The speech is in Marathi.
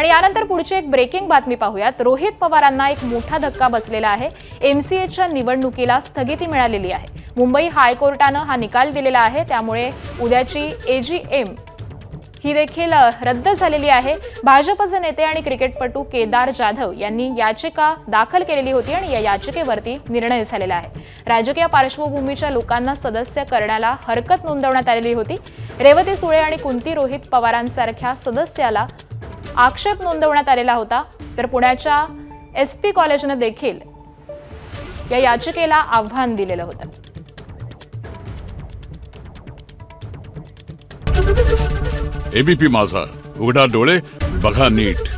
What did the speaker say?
आणि यानंतर पुढची एक ब्रेकिंग बातमी पाहूयात। रोहित पवारांना एक मोठा धक्का बसलेला आहे। एमसीएच्या निवडणुकीला स्थगिती मिळालेली आहे। मुंबई हायकोर्टानं हा निकाल दिलेला आहे, त्यामुळे उद्याची एजीएम ही देखील रद्द झालेली आहे। भाजपचे नेते आणि क्रिकेटपटू केदार जाधव यांनी याचिका दाखल केलेली होती आणि या याचिकेवरती निर्णय झालेला आहे। राजकीय पार्श्वभूमीच्या लोकांना सदस्य करण्याला हरकत नोंदवण्यात आलेली होती। रेवती सुळे आणि कुंती रोहित पवारांसारख्या सदस्याला आक्षेप नोंदवण्यात आलेला होता। तर पुण्याच्या एसपी कॉलेजने देखील या याचिकेला आव्हान दिलेलं होतं। एबीपी माझा, उघडा डोळे बघा नीट।